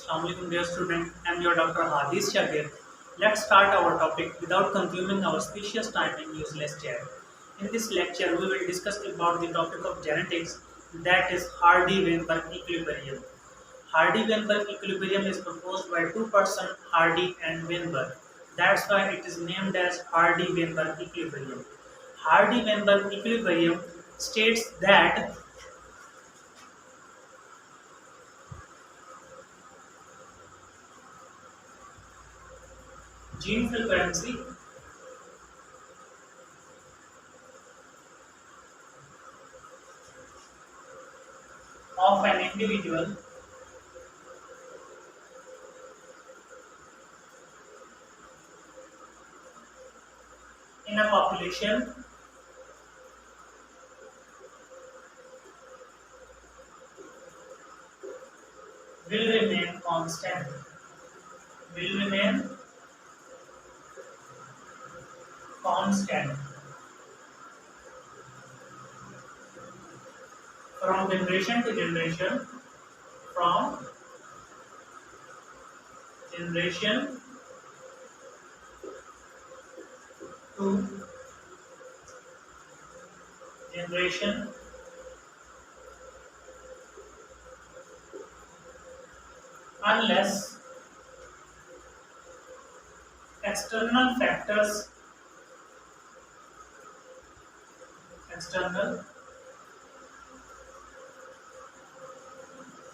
Assalamualaikum dear student, I am your Dr. Hadees shagird. Let's start our topic without consuming our precious time in useless chat. In this lecture, we will discuss about the topic of genetics, that is Hardy Weinberg Equilibrium. Hardy Weinberg Equilibrium is proposed by two persons, Hardy and Weinberg. That's why it is named as Hardy Weinberg Equilibrium. Hardy Weinberg Equilibrium states that gene frequency of an individual in a population will remain constant. Will remain constant from generation to generation, from generation to generation, unless external factors external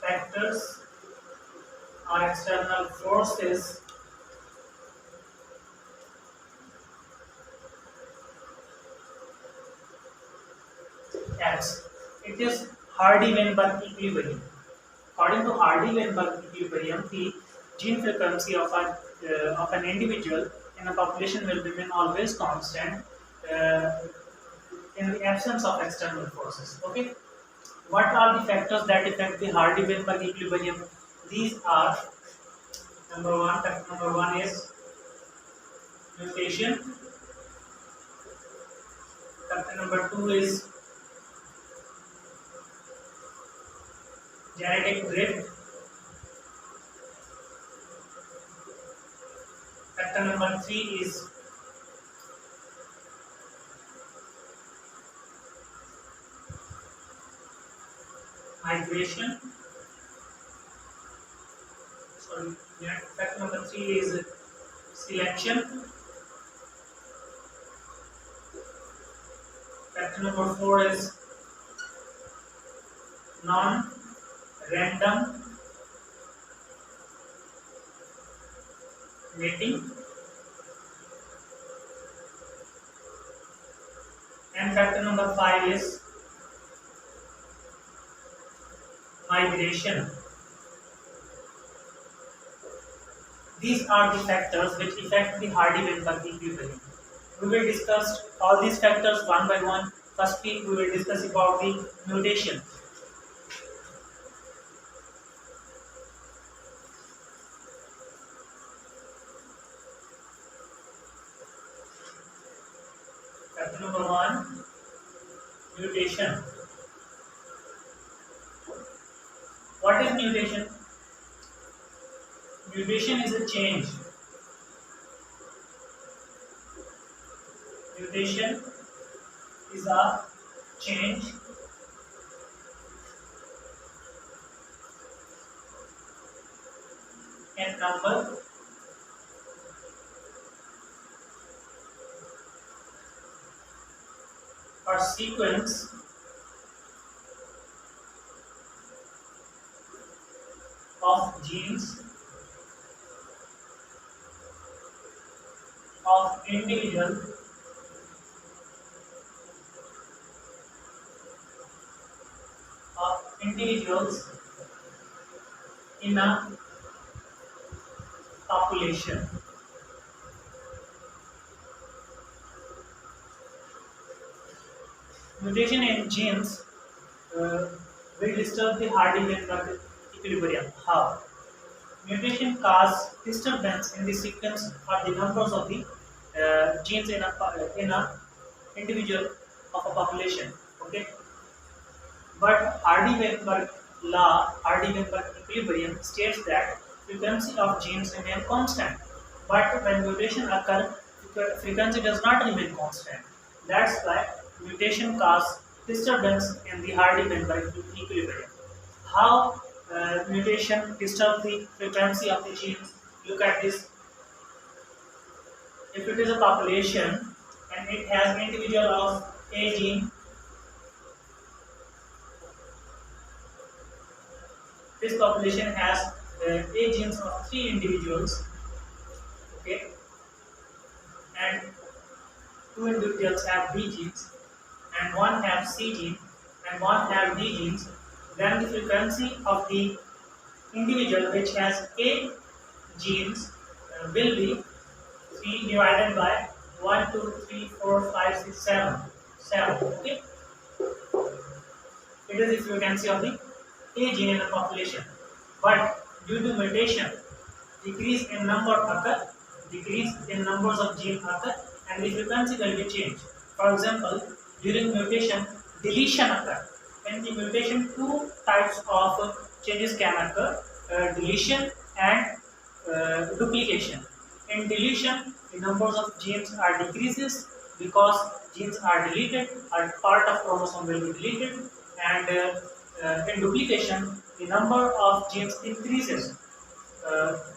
factors or external forces acts. It is Hardy-Weinberg equilibrium. According to Hardy-Weinberg equilibrium, the gene frequency of an individual in a population will remain always constant uh, in the absence of external forces. Okay. What are the factors that affect the Hardy-Weinberg equilibrium? These are number one. Factor number one is mutation. Factor number two is genetic drift. Factor number three is migration. Sorry, factor number three is selection. Factor number four is non-random mating. And factor number five is migration. These are the factors which affect the Hardy-Weinberg equilibrium. We will discuss all these factors one by one. Firstly, we will discuss about the mutation. Factor number one, mutation. What is mutation? Mutation is a change. Mutation is a change in number or sequence of genes of individuals in a population. Mutation in genes will disturb the Hardy-Weinberg equilibrium. How? Mutation cause disturbance in the sequence or the numbers of the genes in a individual of a population. Okay, but Hardy Weinberg equilibrium states that frequency of genes remain constant. But when mutation occur, frequency does not remain constant. That's why mutation causes disturbance in the Hardy Weinberg equilibrium. How mutation disturbs the frequency of the genes? Look at this. If it is a population and it has individual of A gene, this population has A genes of 3 individuals, okay, and 2 individuals have B genes, and one have C gene, and one have D genes. Then the frequency of the individual which has A genes will be 3 divided by 1, 2, 3, 4, 5, 6, 7. 7. Okay? It is the frequency of the A gene in a population. But due to mutation, decrease in number occur, decrease in numbers of genes occur, and the frequency will be changed. For example, during mutation, deletion occur. In the mutation, two types of changes can occur: deletion and duplication. In deletion, the numbers of genes are decreases because genes are deleted, or part of chromosome will be deleted, and in duplication, the number of genes increases.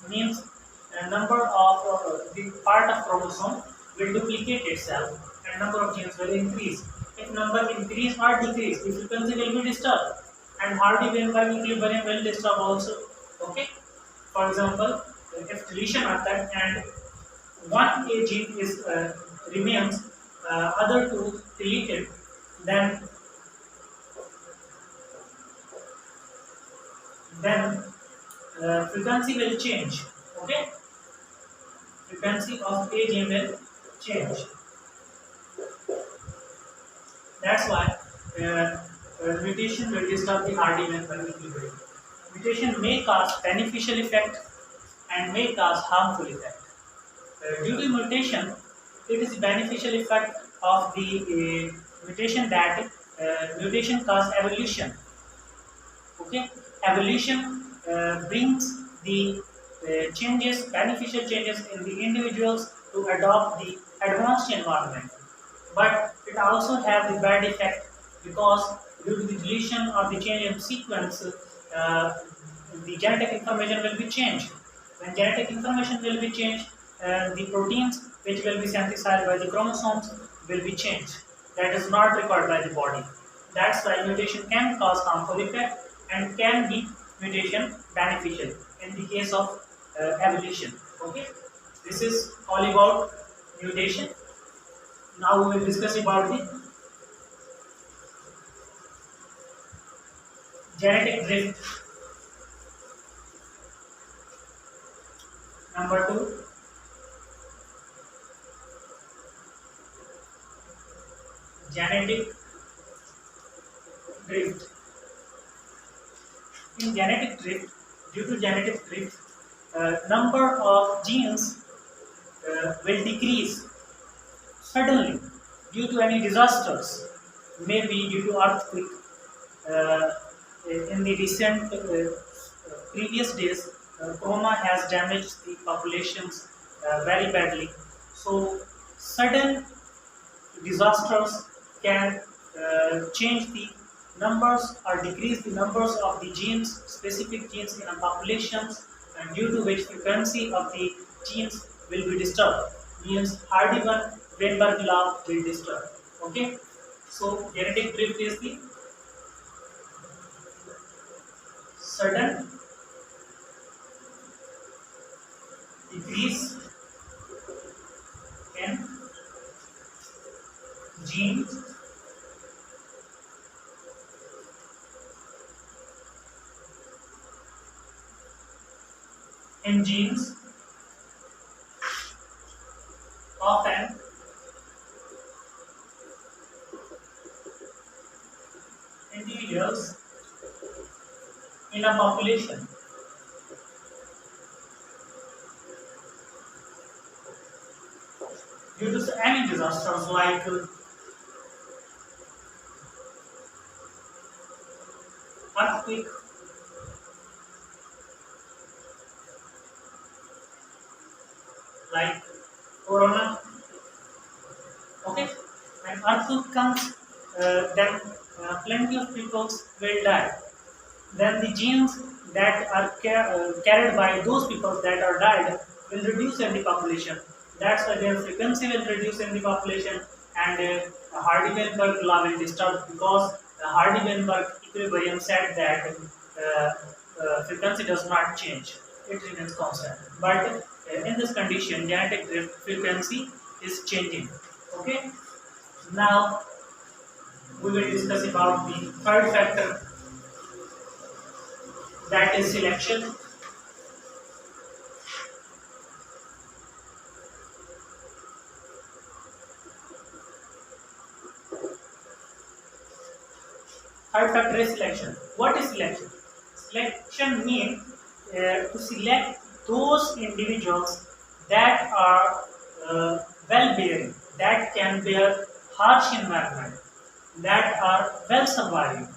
Means a number of the part of chromosome will duplicate itself and number of genes will increase. If number increase or decrease, the frequency will be disturbed and Hardy Weinberg equilibrium will disturb also. Okay. For example, if deletion occurs and one A gene is remains, other two deleted, then frequency will change. Okay, frequency of A gene will change. That's why mutation will disturb the Hardy Weinberg equilibrium. Mutation may cause beneficial effect and may cause harmful effect. Due to mutation, it is beneficial effect of the mutation that mutation cause evolution. Okay, evolution brings the changes, beneficial changes in the individuals to adopt the advanced environment. But it also have the bad effect because due to the deletion or the change in sequence, the genetic information will be changed. When genetic information will be changed, the proteins which will be synthesized by the chromosomes will be changed. That is not required by the body. That's why mutation can cause harmful effect and can be mutation beneficial in the case of evolution. Okay, this is all about mutation. Now we will discuss about the genetic drift. Number 2, genetic drift. In genetic drift, due to genetic drift, number of genes will decrease suddenly due to any disasters, maybe due to earthquake. Uh, in the recent previous days, coma has damaged the populations very badly. So sudden disasters can change the numbers or decrease the numbers of the genes, specific genes in a populations, and due to which frequency of the genes will be disturbed. Means Hardy Weinberg law will disturb. Okay, so genetic drift is the sudden decrease in genes of an individuals in a population. Due to any disasters like earthquake, like corona. Okay, when earthquake comes, then plenty of people will die. Then the genes that are carried by those people that are died will reduce in the population. That's why their frequency will reduce in the population, and Hardy Weinberg law will disturb, because Hardy Weinberg equilibrium said that frequency does not change, it remains constant. But in this condition, genetic drift frequency is changing. Okay, now we will discuss about the third factor, that is selection. Third factor is selection. What is selection? Selection means to select those individuals that are well-bearing, that can bear harsh environment, that are well surviving,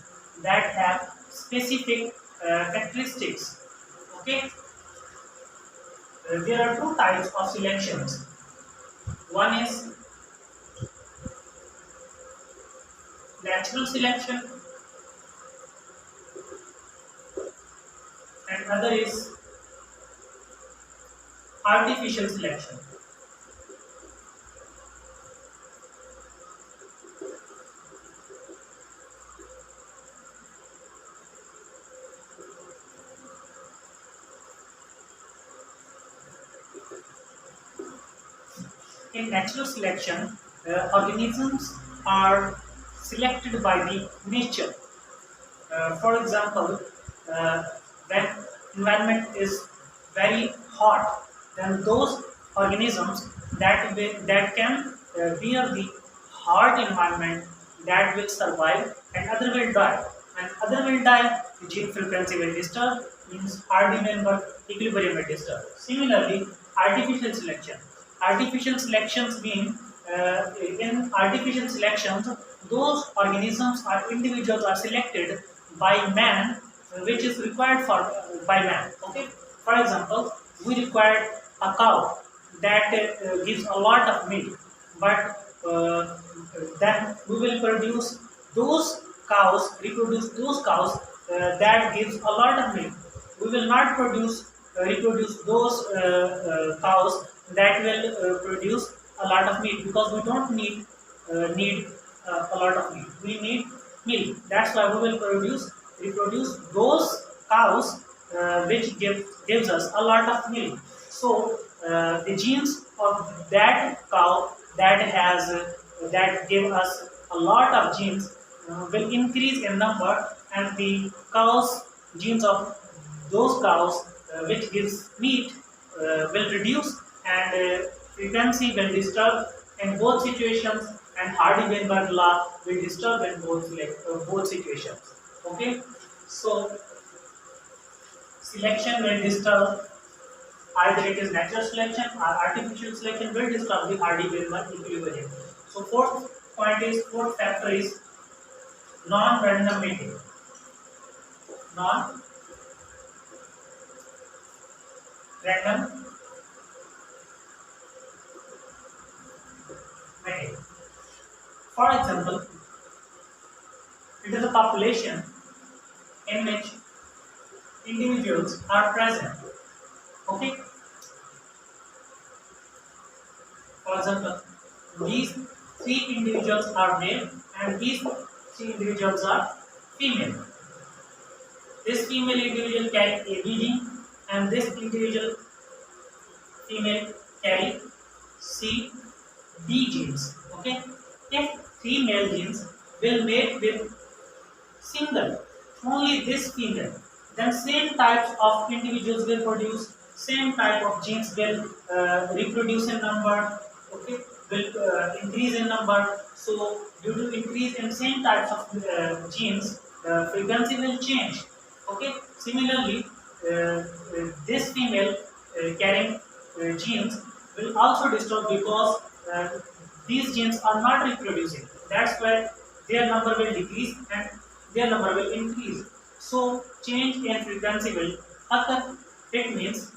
that have specific characteristics. Okay, there are two types of selections. One is natural selection, and other is artificial selection. In natural selection, organisms are selected by the nature. For example, when environment is very hot, then those organisms that can bear the hot environment, that will survive, and other will die. And other will die, the gene frequency will disturb, means Hardy Weinberg equilibrium will disturb. Similarly, artificial selection. Artificial selections mean in artificial selections, those organisms or individuals are selected by man, which is required for by man. Okay, for example, we require a cow that gives a lot of milk, but then we will produce those cows, reproduce those cows that gives a lot of milk. We will not reproduce those cows that will produce a lot of meat, because we don't need a lot of meat. We need milk. That's why we will reproduce those cows which gives us a lot of milk. So the genes of that cow that give us a lot of genes will increase in number, and the cows genes of those cows which gives meat will reduce, and frequency will disturb in both situations, and Hardy Weinberg law will disturb in both situations. Okay, so selection will disturb, either it is natural selection or artificial selection will disturb the Hardy Weinberg equilibrium. So fourth factor is non-random mating. Non-random mating. For example, it is a population in which individuals are present. Okay. For example, these three individuals are male and these three individuals are female. This female individual carry A B gene and this individual female carry C D genes. Okay. If three male genes will mate with single, only this female, then same types of individuals will produce, same type of genes will reproduce in number. Okay, will increase in number. So due to increase in same types of genes, frequency will change. Okay, similarly, this female carrying genes will also disturb, because these genes are not reproducing. That's why their number will decrease and their number will increase. So change in frequency will occur. It means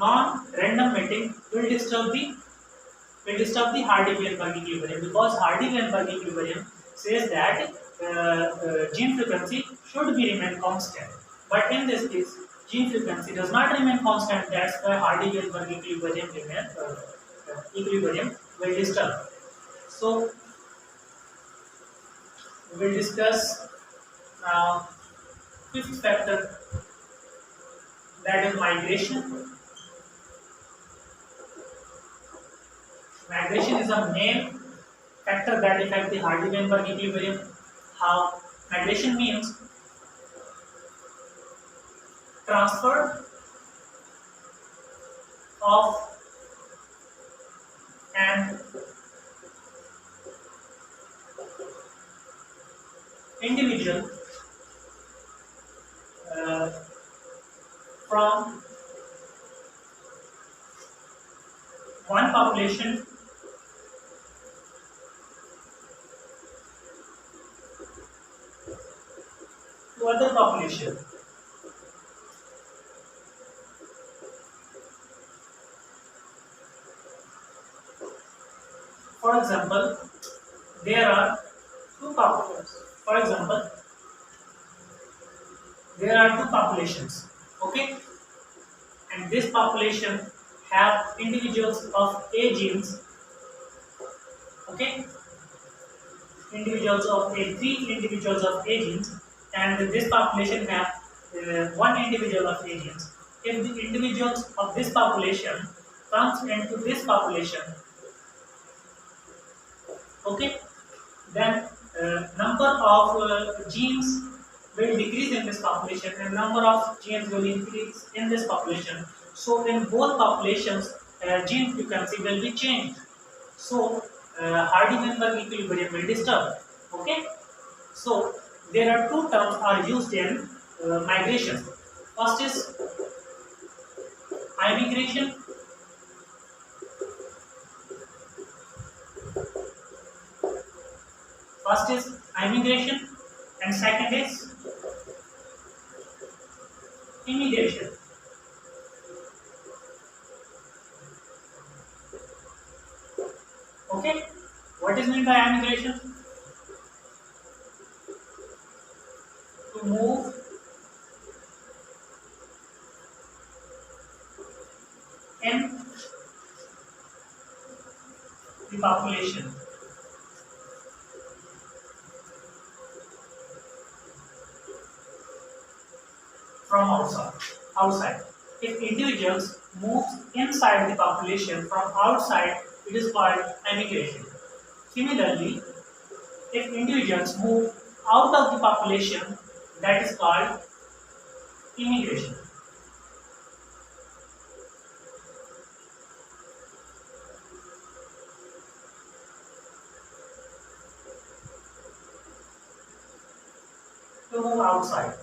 Non-random mating will disturb the Hardy Weinberg equilibrium, because Hardy Weinberg equilibrium says that gene frequency should be remain constant. But in this case, gene frequency does not remain constant. That's why Hardy Weinberg equilibrium will disturb. So we will discuss now fifth factor, that is migration. Migration is a main factor that affects the Hardy Weinberg equilibrium. How migration means transfer of an individual from one population to other population. For example, there are two populations. For example, there are two populations, okay, and this population have individuals of A genes, okay, individuals of A, three individuals of A genes, and this population have one individual of A genes. If the individuals of this population comes into this population, okay, then number of genes will decrease in this population and number of genes will increase in this population. So in both populations, gene frequency will be changed. So Hardy Weinberg equilibrium will disturb. Okay. So there are two terms are used in migration. First is immigration. First is immigration and second is immigration. Okay, what is meant by immigration? To move in the population. From outside. If individuals move inside the population from outside, it is called immigration. Similarly, if individuals move out of the population, that is called immigration. To move outside.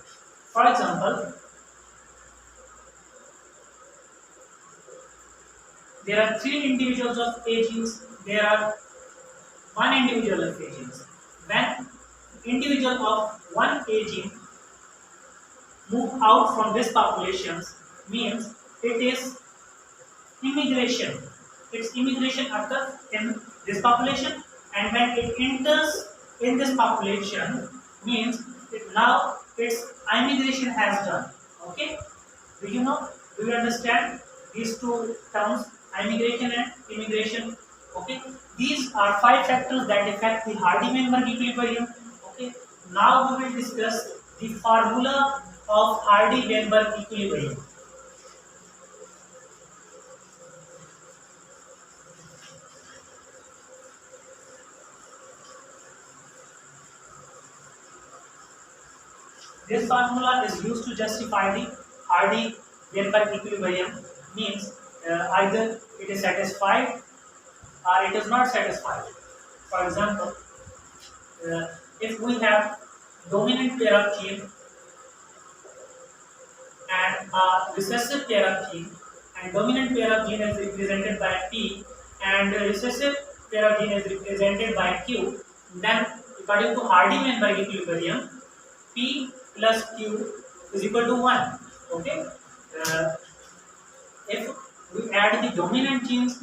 For example, there are three individuals of A genes, there are one individual of A genes. When individual of one A gene move out from this population, means it is immigration. Its immigration occurs in this population, and when it enters in this population, means now its immigration has done. Okay, do you know, do you understand these two terms, immigration and immigration? Okay, these are five factors that affect the Hardy Weinberg equilibrium. Okay, now we will discuss the formula of Hardy Weinberg equilibrium. This formula is used to justify the Hardy Weinberg equilibrium, means either it is satisfied or it is not satisfied. For example, if we have dominant pair of gene and a recessive pair of gene, and dominant pair of gene is represented by P and recessive pair of gene is represented by Q, then according to Hardy Weinberg equilibrium, P plus Q is equal to 1. Okay. if we add the dominant genes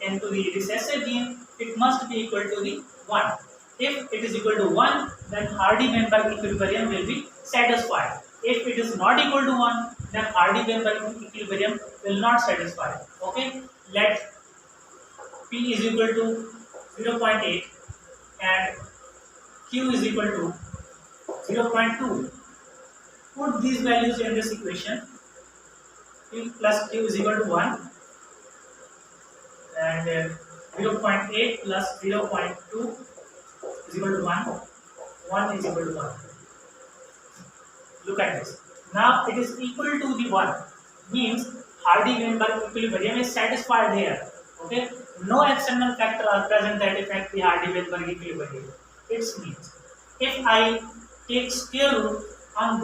into the recessive gene, it must be equal to the 1. If it is equal to 1, then Hardy Weinberg equilibrium will be satisfied. If it is not equal to 1, then Hardy Weinberg equilibrium will not satisfy. Okay, let P is equal to 0.8 and Q is equal to 0.2. Put these values in this equation. P plus Q is equal to 1 and 0.8 plus 0.2 is equal to 1. 1 is equal to 1. Look at this. Now it is equal to the 1. Means Hardy Weinberg equilibrium is satisfied here. Okay. No external factor are present that affect the Hardy Weinberg equilibrium. It means if I take square root on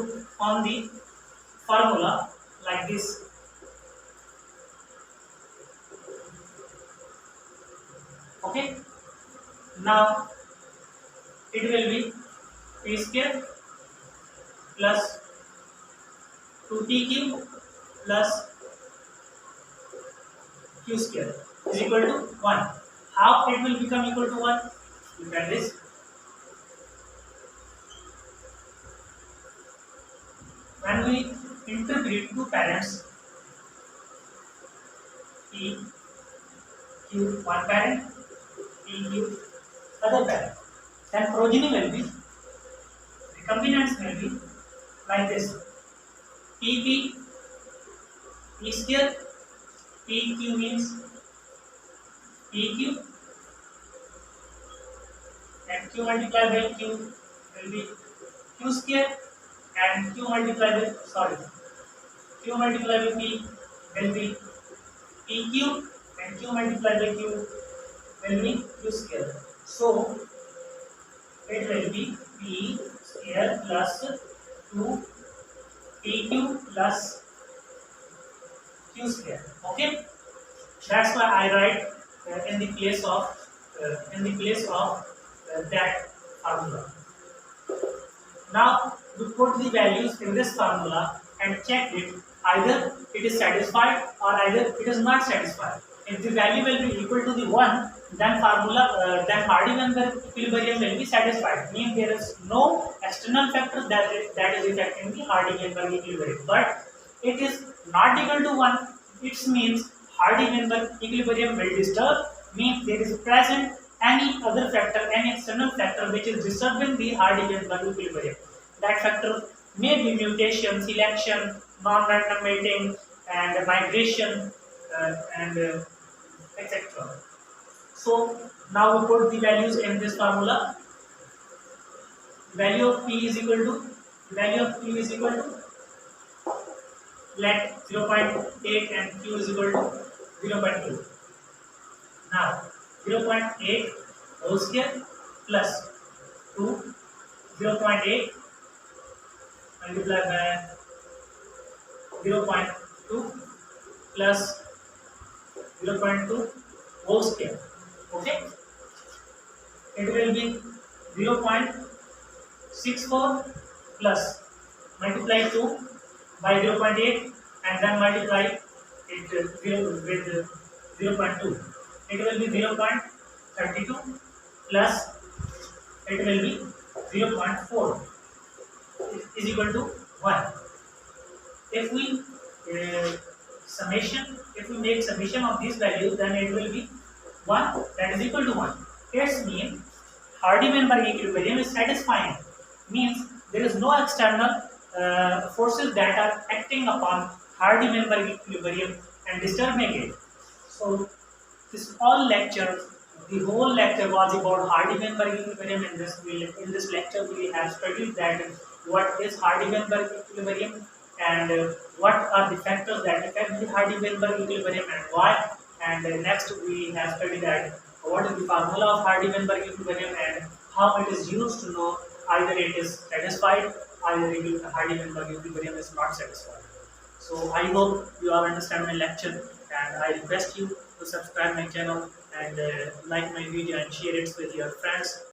the formula like this, okay, now it will be P square plus 2TQ plus Q square is equal to 1. How it will become equal to 1? Look at this. When we integrate two parents, P, Q one parent, P, Q other parent, then progeny will be, recombinants will be like this. PP, P square, PQ means PQ, and Q multiplied by Q will be Q square, and Q multiplied by Q multiplied by P will be PQ, and Q multiplied by Q will be Q square. So it will be P square plus 2 PQ plus Q square. Okay, that's why I write in the place of that formula. Now we put the values in this formula and check it. Either it is satisfied or either it is not satisfied. If the value will be equal to the 1, then then Hardy Weinberg equilibrium will be satisfied. Means there is no external factor that is affecting the Hardy Weinberg equilibrium. But it is not equal to 1. It means Hardy Weinberg equilibrium will disturb. Means there is present any other factor, any external factor which is disturbing the Hardy Weinberg equilibrium. That factor may be mutation, selection, non-random mating, and migration, and etc. So now we put the values in this formula. Value of P is equal to let 0.8 and Q is equal to 0.2. Now 0.8 whole square plus 2, 0.8 multiplied by 0.2 plus 0.2 whole square. Okay, it will be 0.64 plus multiply 2 by 0.8 and then multiply it with 0.2. It will be 0.32 plus it will be 0.4 is equal to 1. If we make summation of these values, then it will be 1 that is equal to 1. It means Hardy Weinberg equilibrium is satisfying. Means there is no external forces that are acting upon Hardy Weinberg equilibrium and disturbing it. So this whole lecture, the whole lecture was about Hardy Weinberg equilibrium. In this lecture, we have studied that what is Hardy Weinberg equilibrium and what are the factors that affect the Hardy Weinberg equilibrium and why. And next, we have studied that what is the formula of Hardy Weinberg equilibrium and how it is used to know either it is satisfied, either Hardy Weinberg equilibrium is not satisfied. So I hope you all understand my lecture, and I request you to subscribe my channel and like my video and share it with your friends.